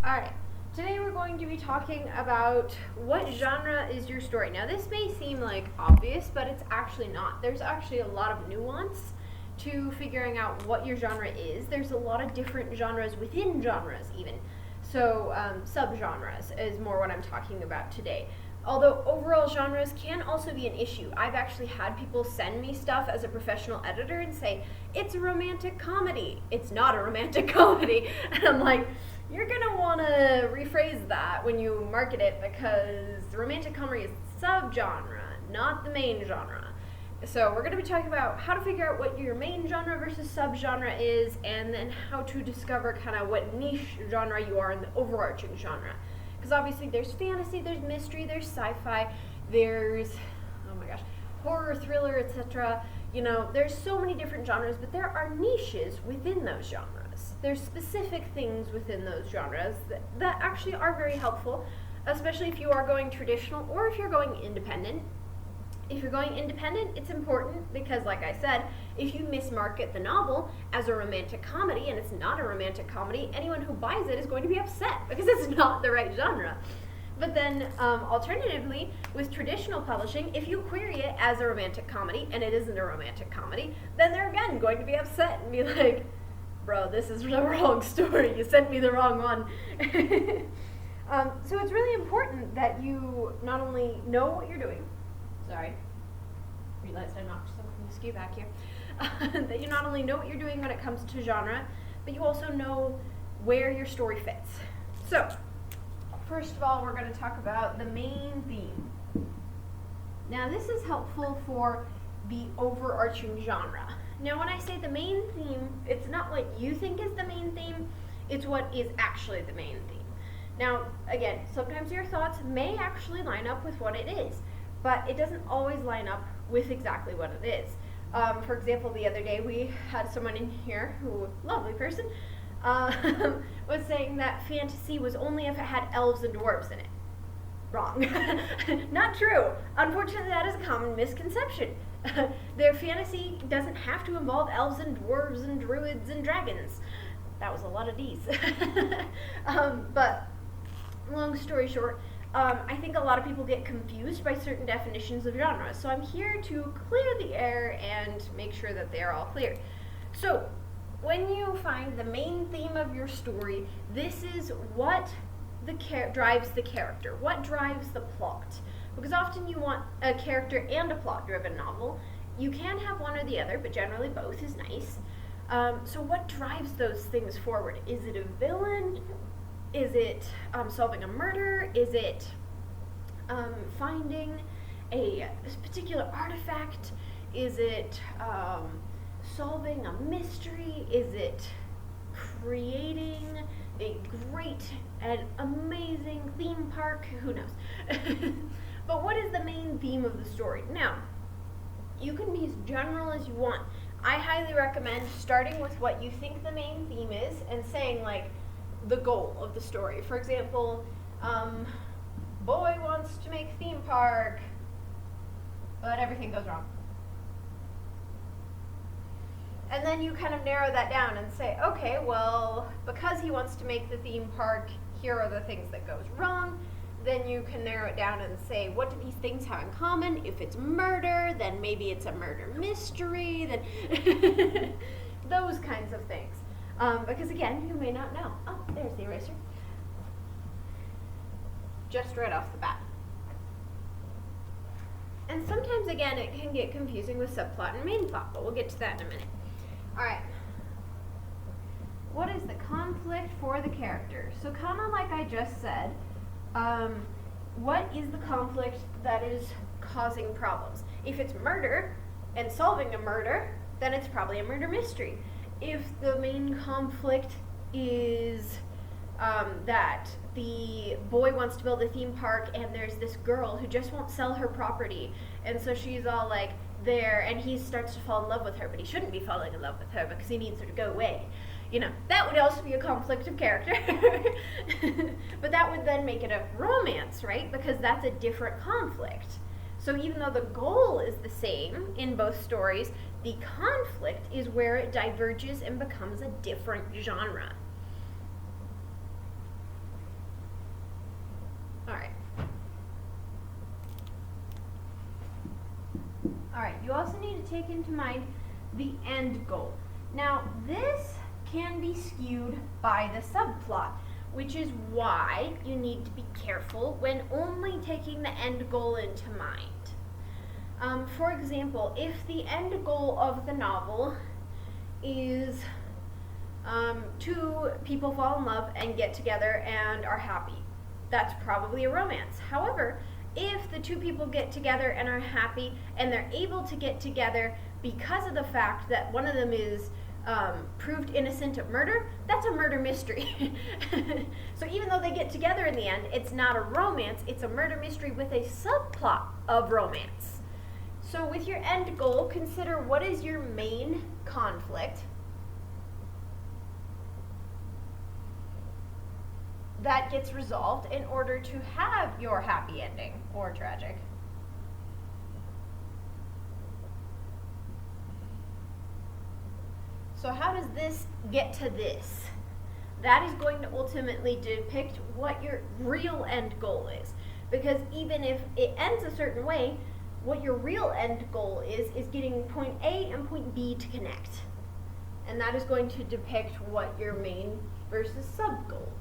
Alright, today we're going to be talking about what genre is your story. Now, this may seem like obvious, but it's actually not. There's actually a lot of nuance to figuring out what your genre is. There's a lot of different genres within genres, even. So, subgenres is more what I'm talking about today. Although overall genres can also be an issue. I've actually had people send me stuff as a professional editor and say, it's a romantic comedy. It's not a romantic comedy. And I'm like, you're gonna wanna rephrase that when you market it, because the romantic comedy is subgenre, not the main genre. So we're gonna be talking about how to figure out what your main genre versus subgenre is, and then how to discover kind of what niche genre you are in the overarching genre. Because obviously there's fantasy, there's mystery, there's sci-fi, there's, oh my gosh, horror, thriller, etc. You know, there's so many different genres, but there are niches within those genres. There's specific things within those genres that actually are very helpful, especially if you are going traditional or if you're going independent. If you're going independent, it's important because, like I said, if you mismarket the novel as a romantic comedy and it's not a romantic comedy, anyone who buys it is going to be upset because it's not the right genre. But then, alternatively, with traditional publishing, if you query it as a romantic comedy and it isn't a romantic comedy, then they're again going to be upset and be like, bro, this is the wrong story. You sent me the wrong one. So it's really important that you not only know what you're doing, sorry, realized I knocked something askew back here, that you not only know what you're doing when it comes to genre, but you also know where your story fits. So, first of all, we're going to talk about the main theme. Now, this is helpful for the overarching genre. Now, when I say the main theme, it's not what you think is the main theme, it's what is actually the main theme. Now, again, sometimes your thoughts may actually line up with what it is, but it doesn't always line up with exactly what it is. For example, the other day we had someone in here who, lovely person, was saying that fantasy was only if it had elves and dwarves in it. Wrong. Not true. Unfortunately, that is a common misconception. Their fantasy doesn't have to involve elves and dwarves and druids and dragons. That was a lot of D's. But long story short, I think a lot of people get confused by certain definitions of genres. So I'm here to clear the air and make sure that they're all clear. So when you find the main theme of your story, this is what drives the character, what drives the plot. Because often you want a character and a plot-driven novel. You can have one or the other, but generally both is nice. So what drives those things forward? Is it a villain? Is it solving a murder? Is it finding a particular artifact? Is it solving a mystery? Is it creating a great and amazing theme park? Who knows? But what is the main theme of the story? Now, you can be as general as you want. I highly recommend starting with what you think the main theme is and saying, like, the goal of the story. For example, boy wants to make theme park, but everything goes wrong. And then you kind of narrow that down and say, okay, well, because he wants to make the theme park, here are the things that goes wrong. Then you can narrow it down and say, what do these things have in common? If it's murder, then maybe it's a murder mystery, then those kinds of things. Because again, you may not know. Oh, there's the eraser. Just right off the bat. And sometimes, again, it can get confusing with subplot and main plot, but we'll get to that in a minute. Alright. What is the conflict for the character? So kind of like I just said, what is the conflict that is causing problems? If it's murder and solving a murder, then it's probably a murder mystery. If the main conflict is that the boy wants to build a theme park and there's this girl who just won't sell her property, and so she's all like there, and he starts to fall in love with her, but he shouldn't be falling in love with her because he needs her to go away. You know, that would also be a conflict of character. But that would then make it a romance, right? Because that's a different conflict. So even though the goal is the same in both stories, the conflict is where it diverges and becomes a different genre. Alright, you also need to take into mind the end goal. Now, this can be skewed by the subplot, which is why you need to be careful when only taking the end goal into mind. For example, if the end goal of the novel is two people fall in love and get together and are happy, that's probably a romance. However, if the two people get together and are happy and they're able to get together because of the fact that one of them is proved innocent of murder, that's a murder mystery. So even though they get together in the end, it's not a romance, it's a murder mystery with a subplot of romance. So with your end goal, consider what is your main conflict that gets resolved in order to have your happy ending or tragic. So how does this get to this? That is going to ultimately depict what your real end goal is. Because even if it ends a certain way, what your real end goal is getting point A and point B to connect. And that is going to depict what your main versus sub goal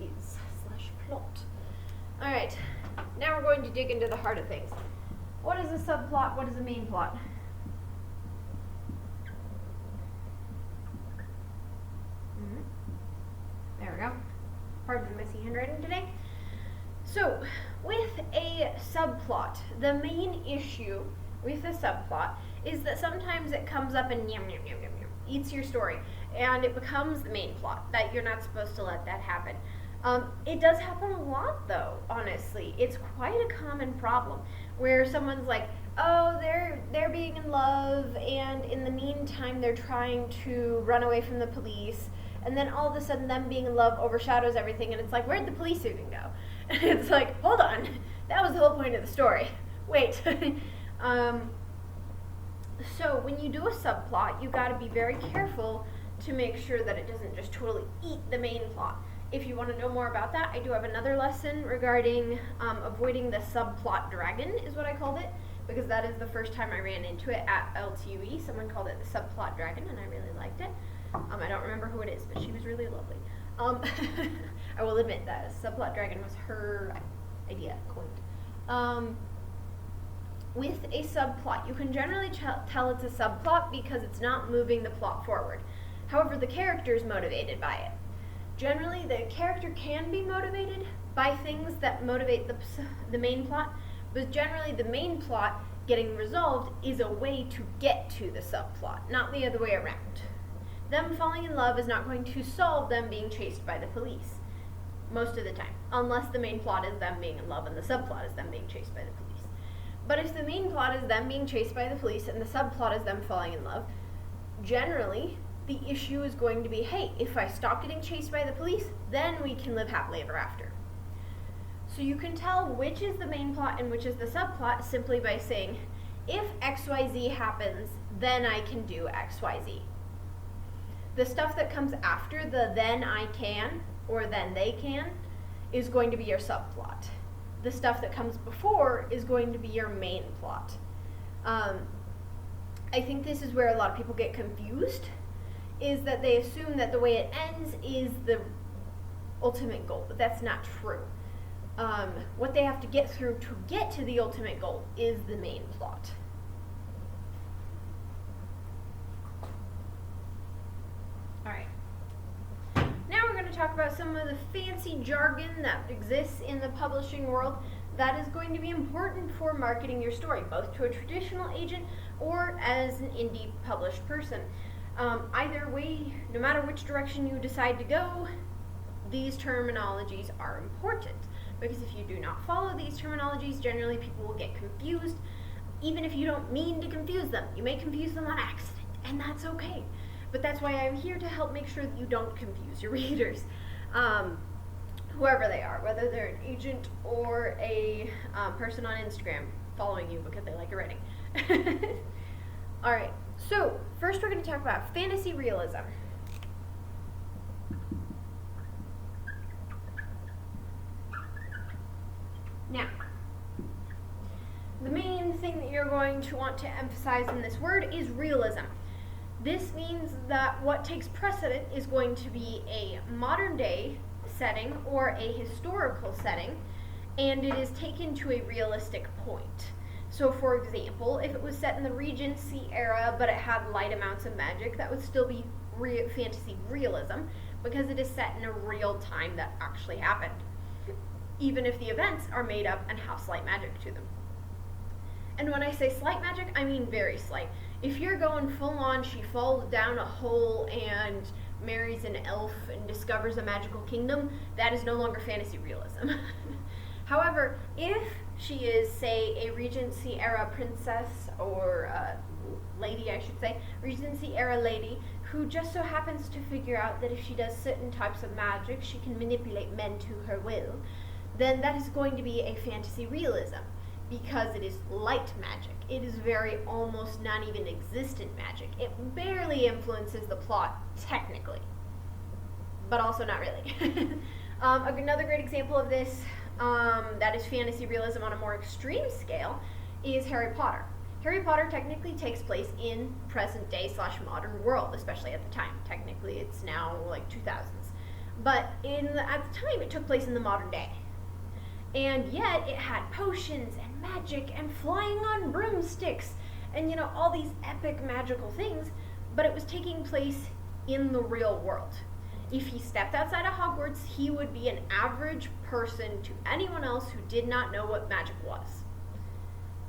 is / plot. Alright, now we're going to dig into the heart of things. What is a subplot? What is a main plot? There we go. Pardon the messy handwriting today. So, with a subplot, the main issue with a subplot is that sometimes it comes up and eats your story, and it becomes the main plot, that you're not supposed to let that happen. It does happen a lot, though, honestly. It's quite a common problem, where someone's like, oh, they're being in love, and in the meantime, they're trying to run away from the police, and then all of a sudden, them being in love overshadows everything, and it's like, where'd the police even go? And it's like, hold on, that was the whole point of the story. Wait. So when you do a subplot, you gotta be very careful to make sure that it doesn't just totally eat the main plot. If you want to know more about that, I do have another lesson regarding avoiding the subplot dragon, is what I called it, because that is the first time I ran into it at LTUE. Someone called it the subplot dragon, and I really liked it. I don't remember who it is, but she was really lovely. I will admit that subplot dragon was her idea, coined. With a subplot, you can generally tell it's a subplot because it's not moving the plot forward. However, the character is motivated by it. Generally, the character can be motivated by things that motivate the main plot, but generally the main plot getting resolved is a way to get to the subplot, not the other way around. Them falling in love is not going to solve them being chased by the police, most of the time, unless the main plot is them being in love and the subplot is them being chased by the police. But if the main plot is them being chased by the police and the subplot is them falling in love, generally the issue is going to be, hey, if I stop getting chased by the police, then we can live happily ever after. So you can tell which is the main plot and which is the subplot simply by saying, if XYZ happens, then I can do XYZ. The stuff that comes after the then I can or then they can is going to be your subplot. The stuff that comes before is going to be your main plot. I think this is where a lot of people get confused, is that they assume that the way it ends is the ultimate goal, but that's not true. What they have to get through to get to the ultimate goal is the main plot. Alright. Now we're going to talk about some of the fancy jargon that exists in the publishing world that is going to be important for marketing your story, both to a traditional agent or as an indie published person. Either way, no matter which direction you decide to go, these terminologies are important. Because if you do not follow these terminologies, generally people will get confused, even if you don't mean to confuse them. You may confuse them on accident, and that's okay. But that's why I'm here to help make sure that you don't confuse your readers, whoever they are, whether they're an agent or a person on Instagram following you because they like your writing. Alright, so first we're going to talk about fantasy realism. Now, the main thing that you're you're going to want to emphasize in this word is realism. This means that what takes precedent is going to be a modern day setting or a historical setting, and it is taken to a realistic point. So for example, if it was set in the Regency era but it had light amounts of magic, that would still be fantasy realism because it is set in a real time that actually happened, even if the events are made up and have slight magic to them. And when I say slight magic, I mean very slight. If you're going full on, she falls down a hole and marries an elf and discovers a magical kingdom, that is no longer fantasy realism. However, if she is, say, a Regency era princess or lady, I should say, Regency era lady, who just so happens to figure out that if she does certain types of magic, she can manipulate men to her will, then that is going to be a fantasy realism, because it is light magic. It is very almost non-even-existent magic. It barely influences the plot, technically, but also not really. Another great example of this that is fantasy realism on a more extreme scale is Harry Potter. Harry Potter technically takes place in present day / modern world, especially at the time. Technically, it's now like 2000s. But at the time, it took place in the modern day. And yet, it had potions and magic and flying on broomsticks and, all these epic magical things, but it was taking place in the real world. If he stepped outside of Hogwarts, he would be an average person to anyone else who did not know what magic was.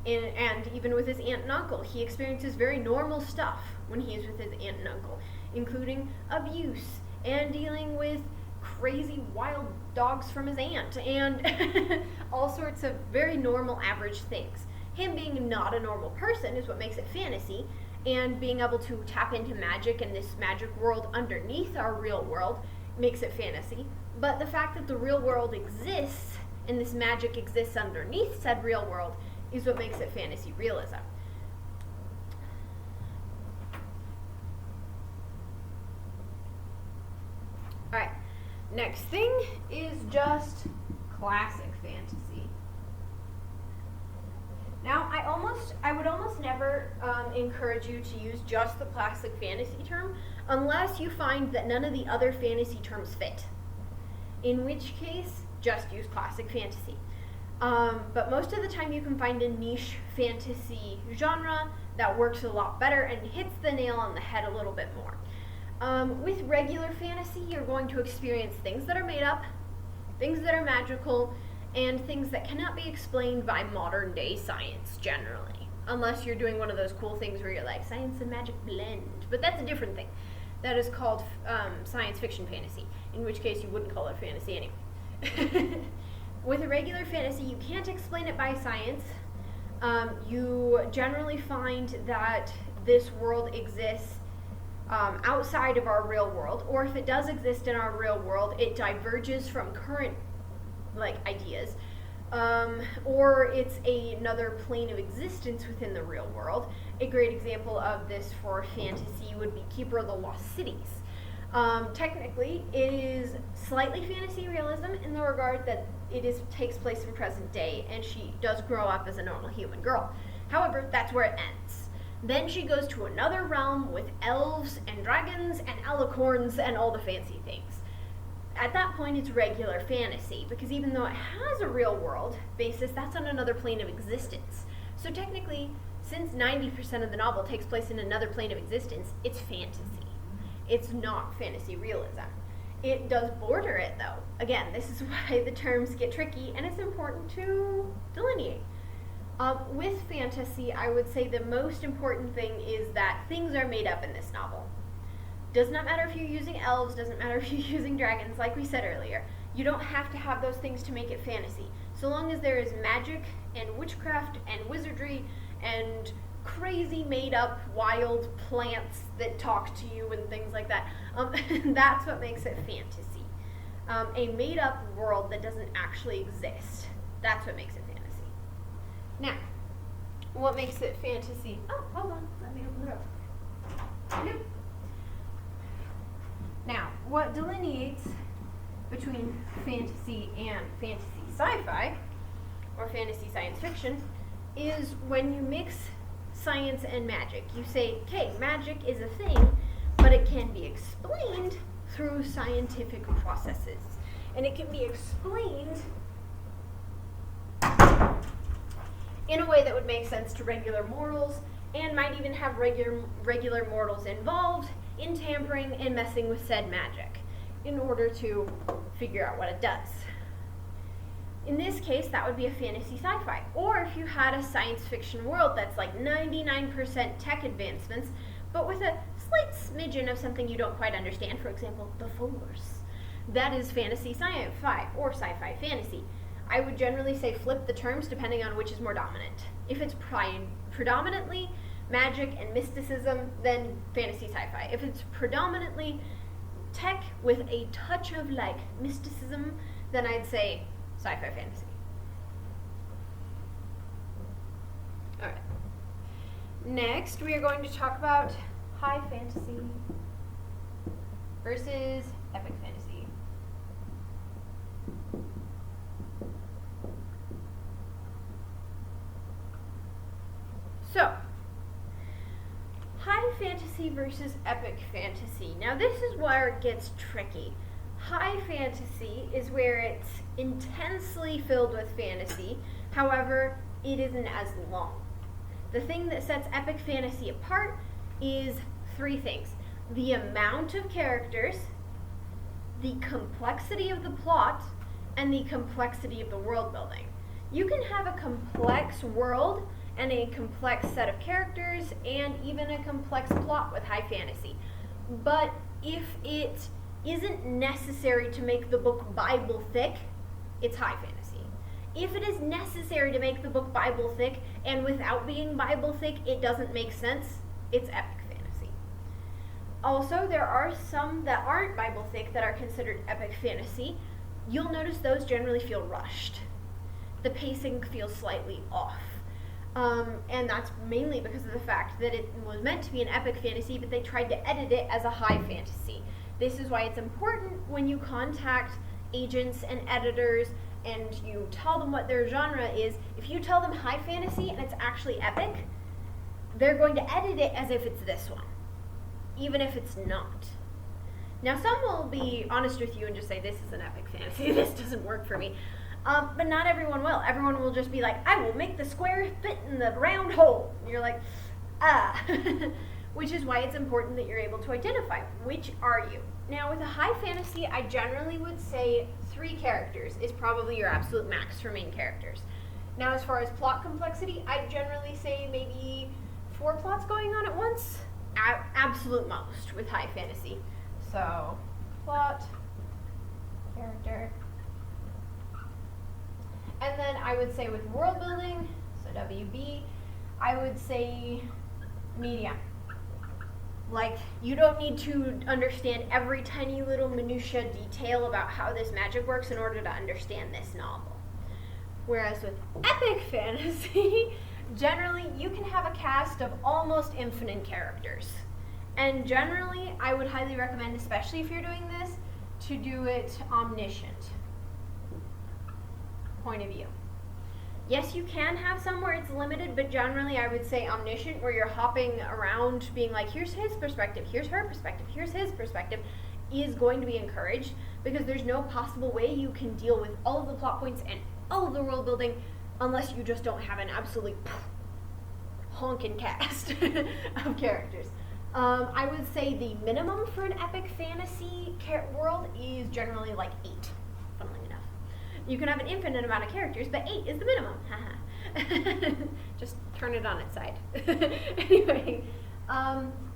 And even with his aunt and uncle, he experiences very normal stuff when he is with his aunt and uncle, including abuse and dealing with crazy wild dogs from his aunt and all sorts of very normal average things. Him being not a normal person is what makes it fantasy, and being able to tap into magic and this magic world underneath our real world makes it fantasy. But the fact that the real world exists and this magic exists underneath said real world is what makes it fantasy realism. Alright, next thing is just classic fantasy. Now, I would almost never encourage you to use just the classic fantasy term unless you find that none of the other fantasy terms fit. In which case, just use classic fantasy. But most of the time you can find a niche fantasy genre that works a lot better and hits the nail on the head a little bit more. With regular fantasy, you're going to experience things that are made up, things that are magical, and things that cannot be explained by modern day science generally. Unless you're doing one of those cool things where you're like, science and magic blend. But that's a different thing. That is called science fiction fantasy, in which case you wouldn't call it fantasy anyway. With a regular fantasy, you can't explain it by science. You generally find that this world exists outside of our real world, or if it does exist in our real world, it diverges from current ideas, or it's another plane of existence within the real world. A great example of this for fantasy would be Keeper of the Lost Cities. Technically, it is slightly fantasy realism in the regard that takes place in present day, and she does grow up as a normal human girl. However, that's where it ends. Then she goes to another realm with elves and dragons and alicorns and all the fancy things. At that point, it's regular fantasy, because even though it has a real world basis, that's on another plane of existence. So technically, since 90% of the novel takes place in another plane of existence, it's fantasy. It's not fantasy realism. It does border it, though. Again, this is why the terms get tricky, and it's important to delineate. With fantasy, I would say the most important thing is that things are made up in this novel. Does not matter if you're using elves, doesn't matter if you're using dragons, like we said earlier. You don't have to have those things to make it fantasy. So long as there is magic and witchcraft and wizardry and crazy made-up wild plants that talk to you and things like that, that's what makes it fantasy. A made-up world that doesn't actually exist. That's what makes it fantasy. Now, what makes it fantasy? Oh, hold on. Let me open the door. Nope. Now, what delineates between fantasy and fantasy sci-fi, or fantasy science fiction, is when you mix science and magic. You say, okay, magic is a thing, but it can be explained through scientific processes. And it can be explained in a way that would make sense to regular mortals, and might even have regular mortals involved in tampering and messing with said magic in order to figure out what it does. In this case, that would be a fantasy sci-fi. Or if you had a science fiction world that's like 99% tech advancements, but with a slight smidgen of something you don't quite understand, for example, the Force. That is fantasy sci-fi or sci-fi fantasy. I would generally say flip the terms depending on which is more dominant. If it's predominantly magic and mysticism, then fantasy sci-fi. If it's predominantly tech with a touch of like mysticism, then I'd say sci-fi fantasy. Alright. Next, we are going to talk about high fantasy versus epic fantasy. So, high fantasy versus epic fantasy. Now this is where it gets tricky. High fantasy is where it's intensely filled with fantasy, however, it isn't as long. The thing that sets epic fantasy apart is three things: the amount of characters, the complexity of the plot, and the complexity of the world building. You can have a complex world and a complex set of characters and even a complex plot with high fantasy. But if it isn't necessary to make the book Bible thick, it's high fantasy. If it is necessary to make the book Bible thick and without being Bible thick it doesn't make sense, it's epic fantasy. Also, there are some that aren't Bible thick that are considered epic fantasy. You'll notice those generally feel rushed. The pacing feels slightly off. And that's mainly because of the fact that it was meant to be an epic fantasy, but they tried to edit it as a high fantasy. This is why it's important when you contact agents and editors and you tell them what their genre is. If you tell them high fantasy and it's actually epic, they're going to edit it as if it's this one, even if it's not. Now, some will be honest with you and just say, this is an epic fantasy, this doesn't work for me. But not everyone will. Everyone will just be like, I will make the square fit in the round hole. And you're like, which is why it's important that you're able to identify which are you. Now, with a high fantasy, I generally would say 3 characters is probably your absolute max for main characters. Now, as far as plot complexity, I'd generally say maybe 4 plots going on at once, absolute most with high fantasy. So, plot, character. And then I would say with world building, so WB, I would say medium. Like, you don't need to understand every tiny little minutia detail about how this magic works in order to understand this novel. Whereas with epic fantasy, generally you can have a cast of almost infinite characters. And generally, I would highly recommend, especially if you're doing this, to do it omniscient point of view. Yes, you can have some where it's limited, but generally I would say omniscient, where you're hopping around being like, here's his perspective, here's her perspective, here's his perspective, is going to be encouraged, because there's no possible way you can deal with all of the plot points and all of the world building unless you just don't have an absolutely honking cast of characters. I would say the minimum for an epic fantasy world is generally like 8, funnily enough. You can have an infinite amount of characters, but 8 is the minimum. Just turn it on its side. Anyway,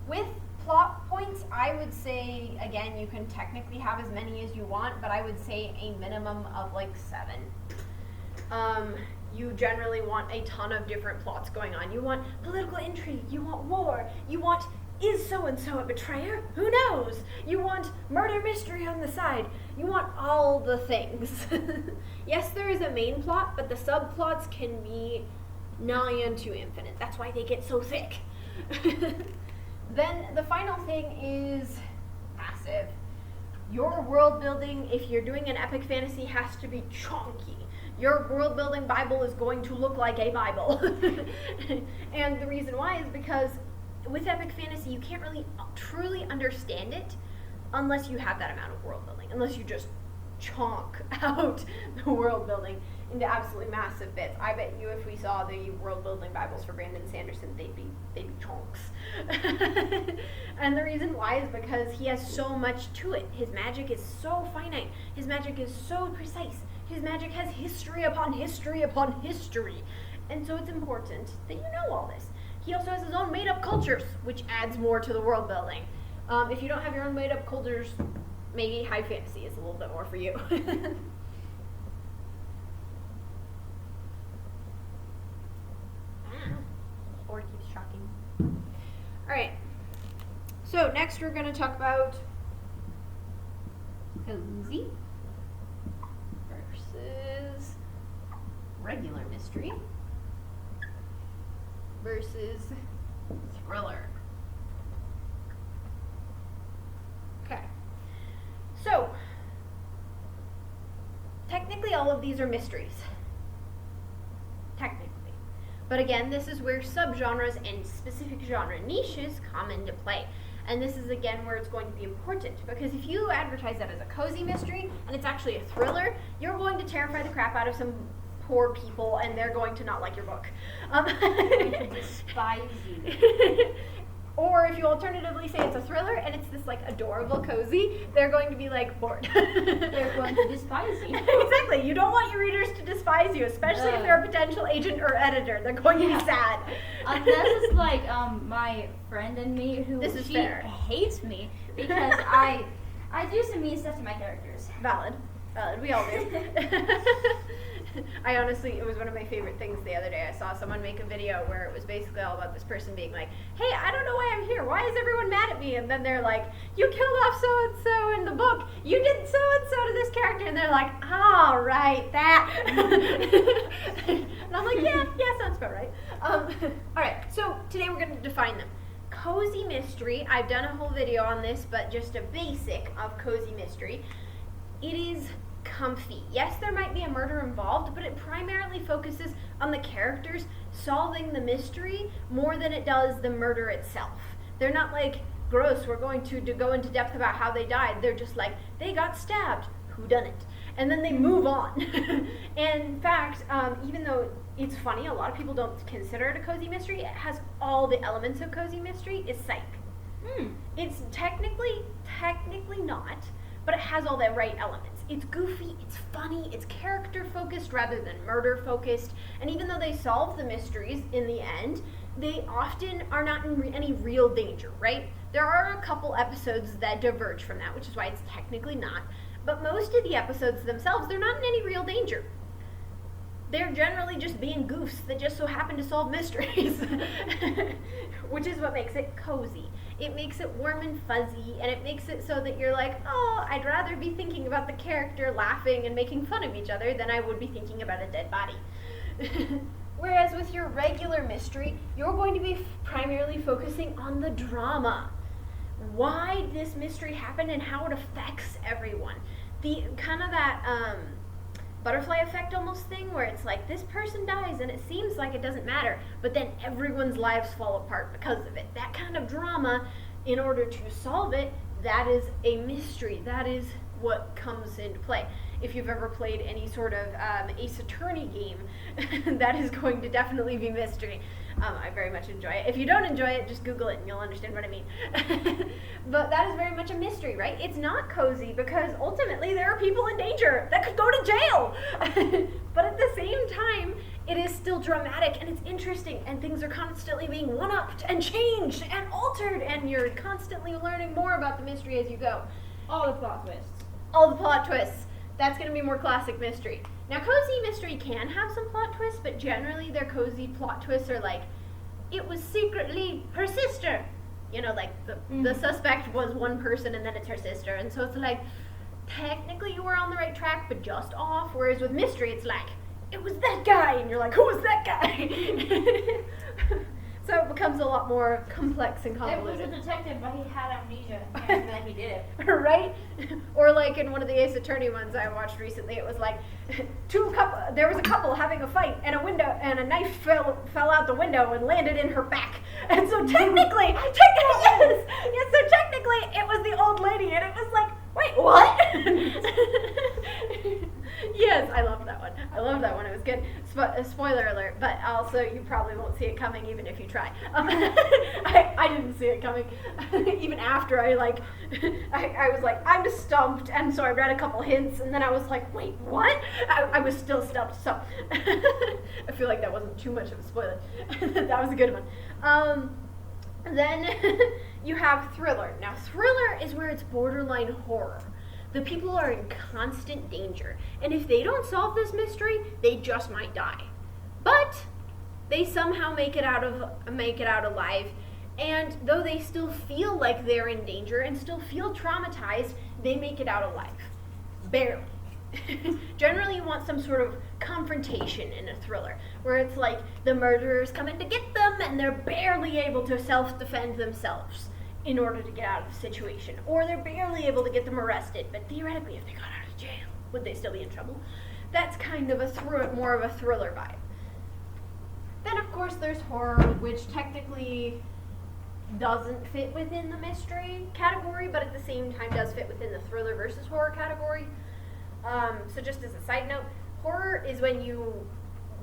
with plot points, I would say, again, you can technically have as many as you want, but I would say a minimum of like 7. You generally want a ton of different plots going on. You want political intrigue, you want war, you want, is so-and-so a betrayer? Who knows? You want murder mystery on the side. You want all the things. Yes, there is a main plot, but the subplots can be nigh unto infinite. That's why they get so thick. Then the final thing is passive. Your world building, if you're doing an epic fantasy, has to be chunky. Your world building Bible is going to look like a Bible. And the reason why is because with epic fantasy, you can't really truly understand it unless you have that amount of world building, unless you just chunk out the world building into absolutely massive bits. I bet you if we saw the world building Bibles for Brandon Sanderson, they'd be chunks. And the reason why is because he has so much to it. His magic is so finite. His magic is so precise. His magic has history upon history upon history. And so it's important that you know all this. He also has his own made-up cultures, which adds more to the world building. If you don't have your own made-up cultures, maybe high fantasy is a little bit more for you. Or it keeps shocking. Alright, so next we're going to talk about cozy versus regular mystery versus thriller. Okay, so technically all of these are mysteries. Technically. But again, this is where subgenres and specific genre niches come into play. And this is again where it's going to be important, because if you advertise that as a cozy mystery and it's actually a thriller, you're going to terrify the crap out of some poor people and they're going to not like your book. Despise you. Or if you alternatively say it's a thriller and it's this like adorable cozy, they're going to be like bored. They're going to despise you. Exactly. You don't want your readers to despise you, especially if they're a potential agent or editor. They're going to be sad. This is like my friend and me who she hates me because I do some mean stuff to my characters. Valid. We all do. I honestly, it was one of my favorite things the other day. I saw someone make a video where it was basically all about this person being like, hey, I don't know why I'm here. Why is everyone mad at me? And then they're like, you killed off so-and-so in the book. You did so-and-so to this character. And they're like, oh, right, that. And I'm like, yeah, sounds about right. All right, so today we're going to define them. Cozy mystery. I've done a whole video on this, but just a basic of cozy mystery. It is comfy. Yes, there might be a murder involved, but it primarily focuses on the characters solving the mystery more than it does the murder itself. They're not like, gross, we're going to go into depth about how they died. They're just like, they got stabbed. Who done it? And then they move on. And in fact, even though it's funny, a lot of people don't consider it a cozy mystery, it has all the elements of cozy mystery. It's psych. It's technically not, but it has all the right elements. It's goofy, it's funny, it's character focused rather than murder focused, and even though they solve the mysteries in the end, they often are not in any real danger, right? There are a couple episodes that diverge from that, which is why it's technically not, but most of the episodes themselves, they're not in any real danger. They're generally just being goofs that just so happen to solve mysteries, which is what makes it cozy. It makes it warm and fuzzy, and it makes it so that you're like, oh, I'd rather be thinking about the character laughing and making fun of each other than I would be thinking about a dead body. Whereas with your regular mystery, you're going to be primarily focusing on the drama. Why this mystery happened and how it affects everyone. The kind of that butterfly effect almost thing where it's like this person dies and it seems like it doesn't matter, but then everyone's lives fall apart because of it. That kind of drama, in order to solve it, that is a mystery. That is what comes into play. If you've ever played any sort of Ace Attorney game, that is going to definitely be mystery. I very much enjoy it. If you don't enjoy it, just Google it and you'll understand what I mean. But that is very much a mystery, right? It's not cozy because ultimately there are people in danger that could go to jail. But at the same time, it is still dramatic and it's interesting and things are constantly being one-upped and changed and altered and you're constantly learning more about the mystery as you go. All the plot twists. All the plot twists. That's going to be more classic mystery. Now, cozy mystery can have some plot twists, but generally their cozy plot twists are like, it was secretly her sister. You know, like the suspect was one person and then it's her sister. And so it's like, technically you were on the right track, but just off. Whereas with mystery, it's like, it was that guy. And you're like, who was that guy? So it becomes a lot more complex and convoluted. It was a detective, but he had amnesia, and then he did it. Right? Or like in one of the Ace Attorney ones I watched recently, it was like there was a couple having a fight, and a knife fell out the window and landed in her back. And so technically, yes, so technically it was the old lady, and it was like, wait, what? Yes, I loved that one. It was good. Spoiler alert, but also you probably won't see it coming even if you try. I didn't see it coming. Even after I was like, I'm stumped, and so I read a couple hints, and then I was like, wait, what? I was still stumped, so I feel like that wasn't too much of a spoiler. That was a good one. Then you have thriller. Now, thriller is where it's borderline horror. The people are in constant danger, and if they don't solve this mystery, they just might die. But they somehow make it out alive, and though they still feel like they're in danger and still feel traumatized, they make it out alive. Barely. Generally, you want some sort of confrontation in a thriller, where it's like the murderers come in to get them, and they're barely able to self-defend themselves in order to get out of the situation. Or they're barely able to get them arrested, but theoretically, if they got out of jail, would they still be in trouble? That's kind of more of a thriller vibe. Then, of course, there's horror, which technically doesn't fit within the mystery category, but at the same time does fit within the thriller versus horror category. So just as a side note, horror is when you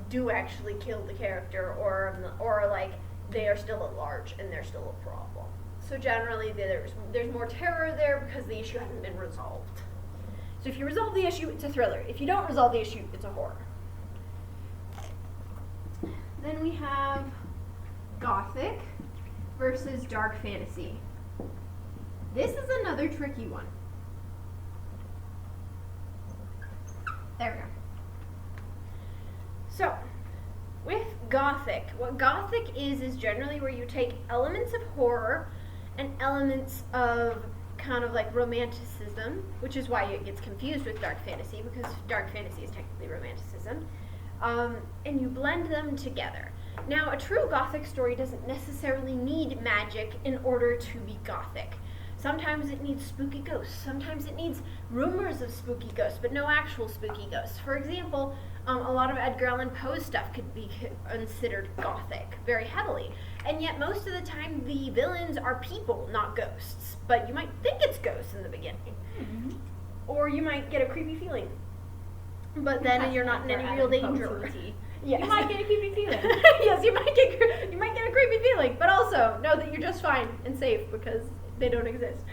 do actually kill the character, or like they are still at large and they're still a problem. So generally there's more terror there because the issue hasn't been resolved. So if you resolve the issue, it's a thriller. If you don't resolve the issue, it's a horror. Then we have Gothic versus dark fantasy. This is another tricky one. There we go. So, with Gothic, what Gothic is generally where you take elements of horror and elements of kind of like romanticism, which is why it gets confused with dark fantasy, because dark fantasy is technically romanticism, and you blend them together. Now, a true Gothic story doesn't necessarily need magic in order to be Gothic. Sometimes it needs spooky ghosts. Sometimes it needs rumors of spooky ghosts, but no actual spooky ghosts. For example, a lot of Edgar Allan Poe's stuff could be considered Gothic very heavily. And yet most of the time the villains are people, not ghosts. But you might think it's ghosts in the beginning. Mm-hmm. Or you might get a creepy feeling. But then you're not in any real danger. Yes. You might get a creepy feeling. Yes, you might get a creepy feeling, but also know that you're just fine and safe because they don't exist.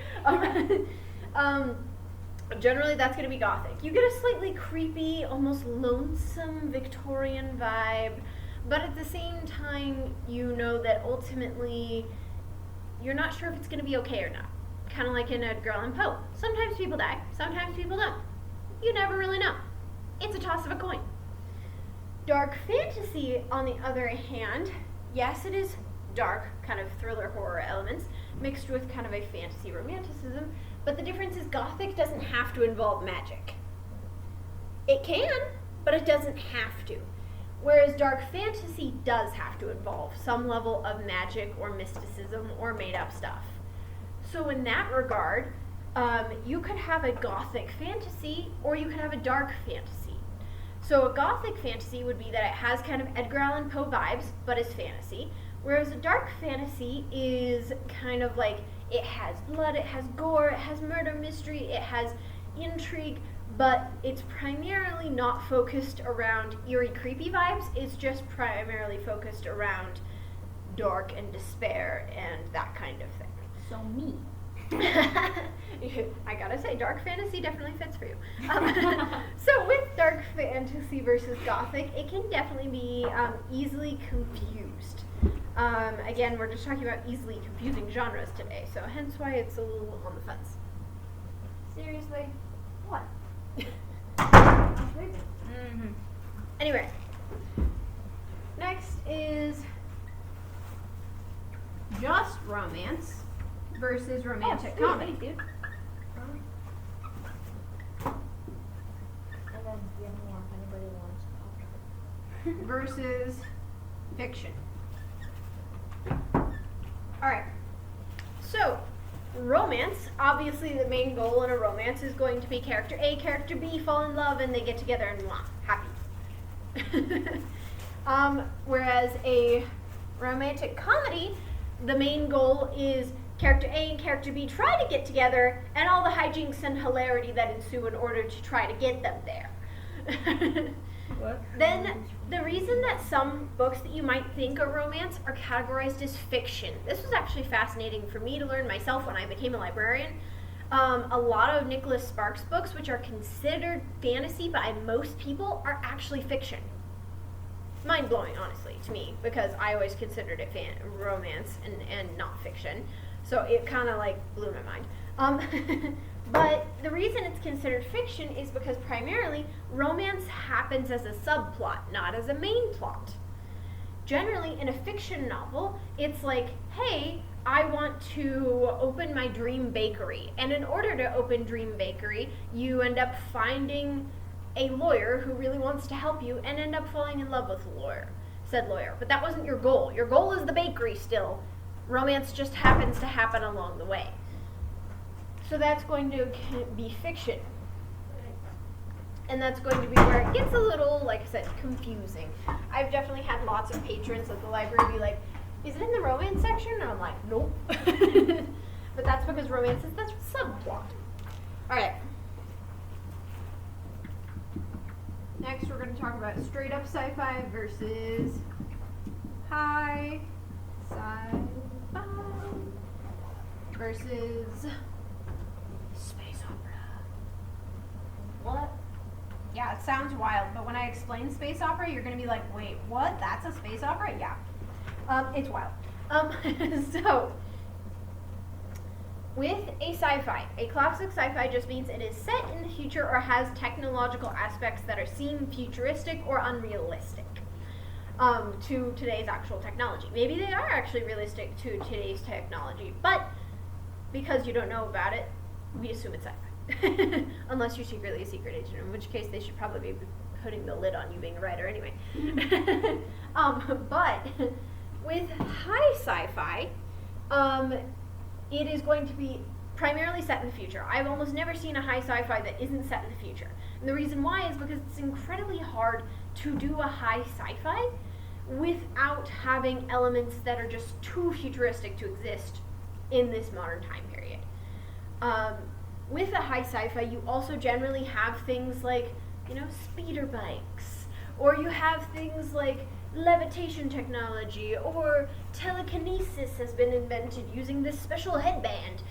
Generally, that's going to be Gothic. You get a slightly creepy, almost lonesome Victorian vibe, but at the same time, you know that ultimately you're not sure if it's going to be okay or not. Kind of like in Edgar Allan Poe. Sometimes people die, sometimes people don't. You never really know. It's a toss of a coin. Dark fantasy, on the other hand, yes, it is dark, kind of thriller horror elements, mixed with kind of a fantasy romanticism, but the difference is Gothic doesn't have to involve magic. It can, but it doesn't have to. Whereas dark fantasy does have to involve some level of magic or mysticism or made-up stuff. So in that regard, you could have a Gothic fantasy or you could have a dark fantasy. So a Gothic fantasy would be that it has kind of Edgar Allan Poe vibes, but is fantasy. Whereas a dark fantasy is kind of like, it has blood, it has gore, it has murder mystery, it has intrigue, but it's primarily not focused around eerie, creepy vibes. It's just primarily focused around dark and despair and that kind of thing. So me. I gotta say, dark fantasy definitely fits for you. So with dark fantasy versus Gothic, it can definitely be easily confused. Again, we're just talking about easily confusing genres today, so hence why it's a little on the fence. Seriously? What? Mm-hmm. Anyway, next is just romance versus romantic comedy. Dude. And then we have more if anybody wants Pop-Tart. Versus fiction. Alright, so romance, obviously the main goal in a romance is going to be character A, character B fall in love and they get together and happy. Whereas a romantic comedy, the main goal is character A and character B try to get together and all the hijinks and hilarity that ensue in order to try to get them there. What? Then the reason that some books that you might think are romance are categorized as fiction. This was actually fascinating for me to learn myself when I became a librarian. A lot of Nicholas Sparks books, which are considered fantasy by most people, are actually fiction. Mind-blowing, honestly, to me, because I always considered it romance and not fiction. So it kind of like blew my mind. But the reason it's considered fiction is because primarily romance happens as a subplot, not as a main plot. Generally, in a fiction novel, it's like, hey, I want to open my dream bakery. And in order to open Dream Bakery, you end up finding a lawyer who really wants to help you and end up falling in love with said lawyer. But that wasn't your goal. Your goal is the bakery still. Romance just happens to happen along the way. So that's going to be fiction. And that's going to be where it gets a little, like I said, confusing. I've definitely had lots of patrons at the library be like, is it in the romance section? And I'm like, nope. But that's because romance is the subplot. Alright. Next we're going to talk about straight up sci-fi versus high sci-fi versus space opera. What? Yeah, it sounds wild, but when I explain space opera, you're going to be like, wait, what? That's a space opera? Yeah. It's wild. So, with a sci-fi, a classic sci-fi just means it is set in the future or has technological aspects that seem futuristic or unrealistic to today's actual technology. Maybe they are actually realistic to today's technology, but because you don't know about it, we assume it's sci-fi. Unless you're secretly a secret agent, in which case they should probably be putting the lid on you being a writer anyway. But with high sci-fi, it is going to be primarily set in the future. I've almost never seen a high sci-fi that isn't set in the future. And the reason why is because it's incredibly hard to do a high sci-fi without having elements that are just too futuristic to exist in this modern time period. With a high sci-fi, you also generally have things like, speeder bikes, or you have things like levitation technology, or telekinesis has been invented using this special headband,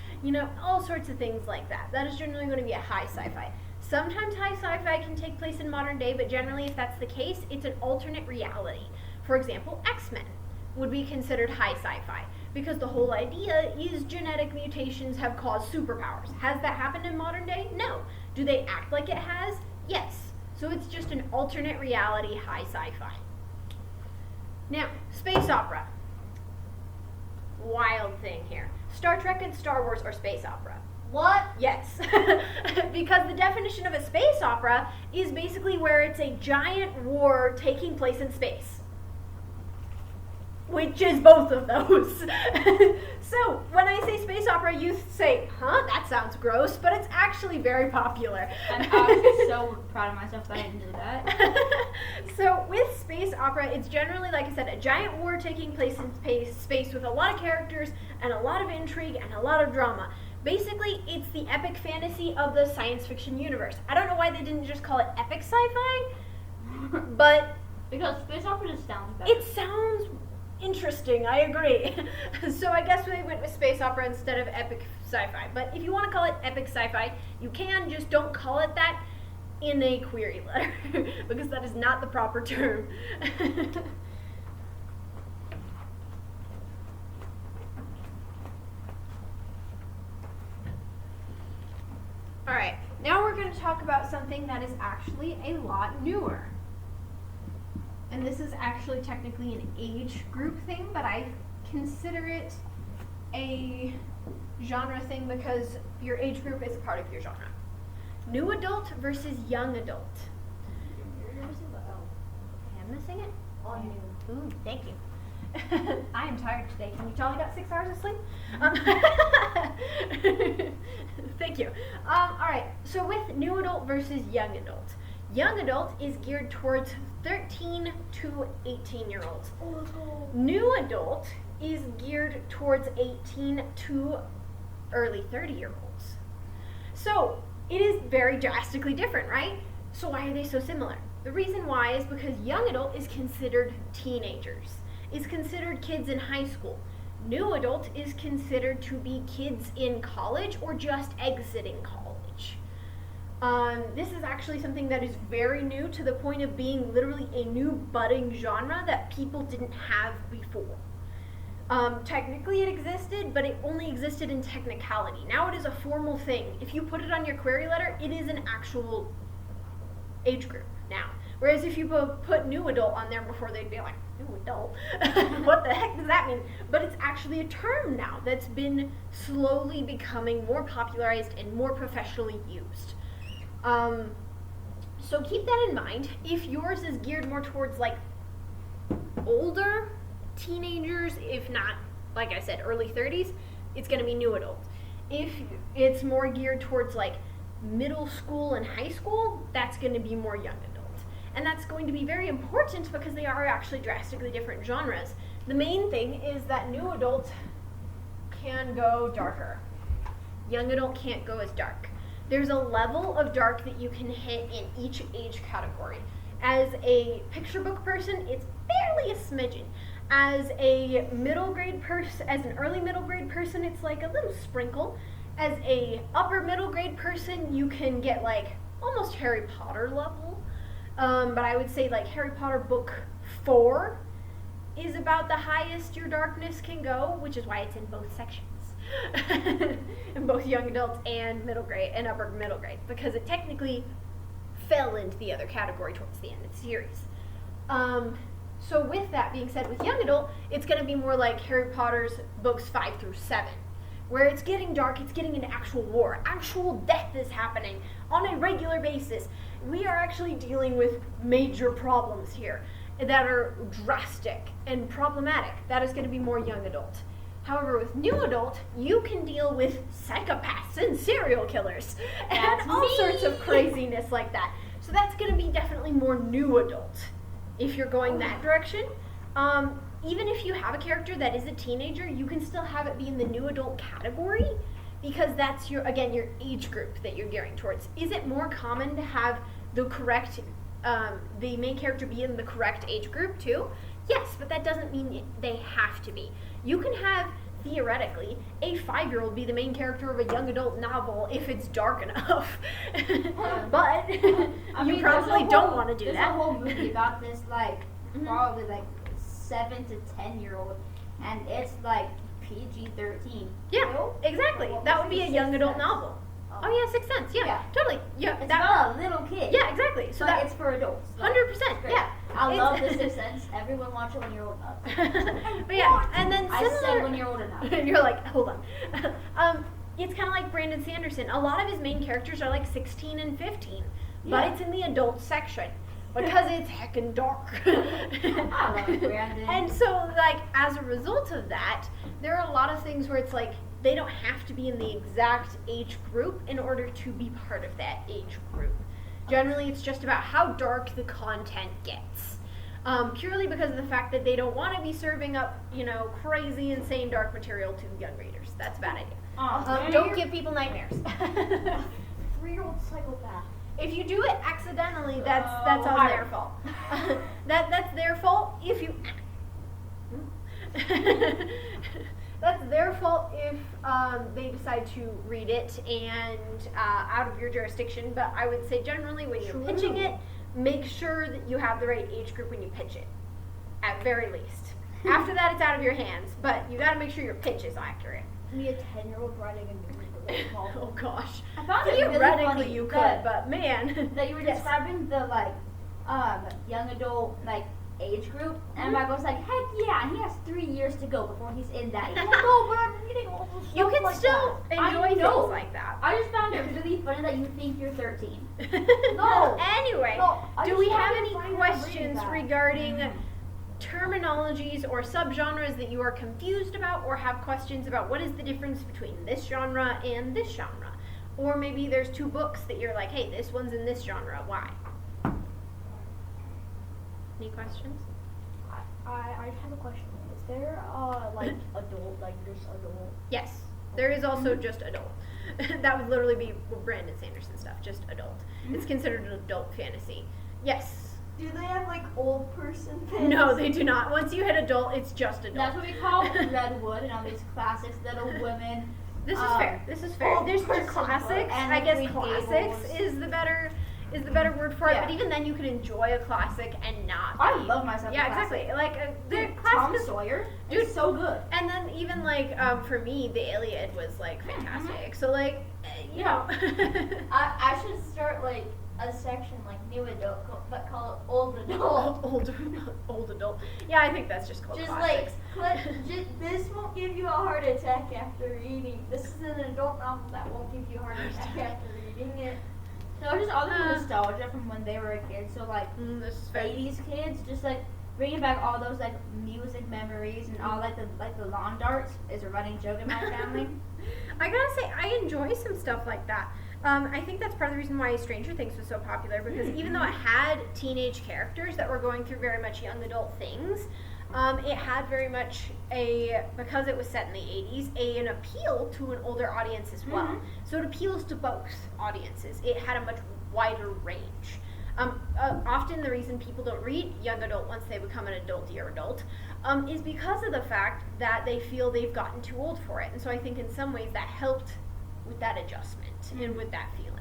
all sorts of things like that. That is generally going to be a high sci-fi. Sometimes high sci-fi can take place in modern day, but generally if that's the case, it's an alternate reality. For example, X-Men would be considered high sci-fi, because the whole idea is genetic mutations have caused superpowers. Has that happened in modern day? No. Do they act like it has? Yes. So it's just an alternate reality high sci-fi. Now, space opera. Wild thing here. Star Trek and Star Wars are space opera. What? Yes. Because the definition of a space opera is basically where it's a giant war taking place in space. Which is both of those. So, when I say space opera, you say, that sounds gross, but it's actually very popular. I'm actually so proud of myself that I didn't do that. So, with space opera, it's generally, like I said, a giant war taking place in space with a lot of characters and a lot of intrigue and a lot of drama. Basically, it's the epic fantasy of the science fiction universe. I don't know why they didn't just call it epic sci-fi, but... Because space opera just sounds better. It sounds interesting, I agree. So I guess we went with space opera instead of epic sci-fi. But if you want to call it epic sci-fi, you can, just don't call it that in a query letter, because that is not the proper term. Alright, now we're going to talk about something that is actually a lot newer. And this is actually technically an age group thing, but I consider it a genre thing because your age group is a part of your genre. New adult versus young adult. You're missing the L. Okay, I'm missing it? Oh, you do. Ooh, thank you. I am tired today. Can you tell I got 6 hours of sleep? Thank you. Alright, so with new adult versus young adult. Young adult is geared towards 13 to 18 year olds. New adult is geared towards 18 to early 30-year olds. So it is very drastically different, right? So why are they so similar? The reason why is because young adult is considered teenagers, is considered kids in high school. New adult is considered to be kids in college or just exiting college. This is actually something that is very new, to the point of being literally a new budding genre that people didn't have before. Technically it existed, but it only existed in technicality. Now it is a formal thing. If you put it on your query letter, it is an actual age group now. Whereas if you put new adult on there before, they'd be like, new adult? What the heck does that mean? But it's actually a term now that's been slowly becoming more popularized and more professionally used. So keep that in mind. If yours is geared more towards like older teenagers, if not, like I said, early 30s, it's going to be new adult. If it's more geared towards like middle school and high school, that's going to be more young adult. And that's going to be very important because they are actually drastically different genres. The main thing is that new adult can go darker. Young adult can't go as dark. There's a level of dark that you can hit in each age category. As a picture book person, it's barely a smidgen. As a middle grade person, as an early middle grade person, it's like a little sprinkle. As a upper middle grade person, you can get like almost Harry Potter level. But I would say like Harry Potter book 4 is about the highest your darkness can go, which is why it's in both sections. In both young adults and middle grade and upper middle grade, because it technically fell into the other category towards the end of the series. So with that being said, with young adult, it's going to be more like Harry Potter's books 5 through 7, where it's getting dark, it's getting into actual war. Actual death is happening on a regular basis. We are actually dealing with major problems here that are drastic and problematic. That is going to be more young adult. However, with new adult, you can deal with psychopaths and serial killers and all sorts of craziness like that. So that's going to be definitely more new adult if you're going that direction. Even if you have a character that is a teenager, you can still have it be in the new adult category, because that's your age group that you're gearing towards. Is it more common to have the correct, the main character be in the correct age group too? Yes, but that doesn't mean they have to be. You can have, theoretically, a 5-year-old be the main character of a young adult novel if it's dark enough. But you probably don't want to do that. There's a whole movie about this, like, probably like 7 to 10-year-old, and it's like PG-13. Yeah, exactly. That would be a young adult novel. Oh yeah, Sixth Sense. Yeah, totally. Yeah, it's about a little kid. Yeah, exactly. So it's for adults. 100%. Yeah, I love The Sixth Sense. Everyone watch it when you're old enough. But yeah, and then similar. I said when you're old enough. You're like, hold on. It's kind of like Brandon Sanderson. A lot of his main characters are like 16 and 15, but it's in the adult section because it's heckin' dark. I love Brandon. And so, like, as a result of that, there are a lot of things where it's like, they don't have to be in the exact age group in order to be part of that age group. Generally, it's just about how dark the content gets. Purely because of the fact that they don't want to be serving up, crazy, insane dark material to young readers. That's a bad idea. Don't give people nightmares. 3-year-old psychopath. If you do it accidentally, that's on their fault. That's their fault if you... That's their fault if they decide to read it and out of your jurisdiction. But I would say generally when you're pitching it, make sure that you have the right age group when you pitch it, at very least. After that, it's out of your hands, but you got to make sure your pitch is accurate. Me, a 10-year-old writing a movie. Oh gosh. I found it theoretically really funny you could, but man. That you were describing the young adult age group, and my was like, heck yeah, he has 3 years to go before he's in that. He's like, no, but I'm reading all this stuff. You can like still that. enjoy things like that. I just found it really funny that you think you're 13. No. Anyway, no, do we have any questions regarding terminologies or subgenres that you are confused about or have questions about what is the difference between this genre and this genre. Or maybe there's two books that you're like, hey, this one's in this genre, why? Any questions? I have a question. Is there like adult, like just adult? Yes, there is also just adult. That would literally be Brandon Sanderson stuff, just adult. It's considered an adult fantasy. Yes. Do they have like old person fantasy? No, they do not. Once you hit adult, it's just adult. That's what we call Redwood and all these classics, Little Women. This is fair. This is fair. old There's the person classics. and I guess Green classics Gables. is the better word for it. Yeah. But even then, you can enjoy a classic and not. I be- love myself. Yeah, a classic. exactly. Like the Dude, Tom classics. Sawyer. Dude. Dude, so good. And then even like for me, the Iliad was like fantastic. So like, you Yeah. know. I should start like a section like new adult, but call it old adult. old adult. Yeah, I think that's just called Just classics. this won't give you a heart attack after reading. This is an adult novel that won't give you a heart attack after reading it. No, just all the nostalgia from when they were a kid. So like This is fair. 80s kids, just like bringing back all those like music memories and all like the lawn darts is a running joke in my family. I gotta say, I enjoy some stuff like that. I think that's part of the reason why Stranger Things was so popular, because even though it had teenage characters that were going through very much young adult things, it had very much because it was set in the 80s, an appeal to an older audience as well. So it appeals to both audiences. It had a much wider range. Often the reason people don't read young adult once they become an adultier adult is because of the fact that they feel they've gotten too old for it. And so I think in some ways that helped with that adjustment and with that feeling.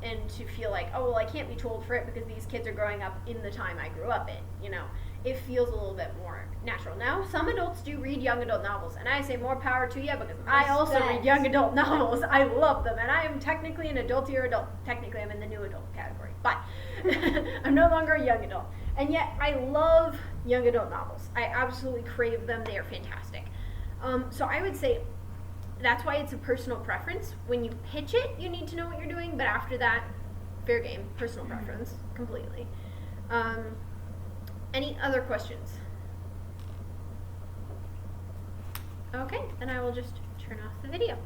And to feel like, oh, well, I can't be too old for it because these kids are growing up in the time I grew up in, you know. It feels a little bit more natural. Now, some adults do read young adult novels, and I say more power to you because I also read Respect. young adult novels. I love them, and I am technically an adultier adult. Technically, I'm in the new adult category, but I'm no longer a young adult. And yet, I love young adult novels. I absolutely crave them. They are fantastic. So I would say that's why it's a personal preference. When you pitch it, you need to know what you're doing, but after that, fair game, personal preference, completely. Any other questions? Okay, then I will just turn off the video.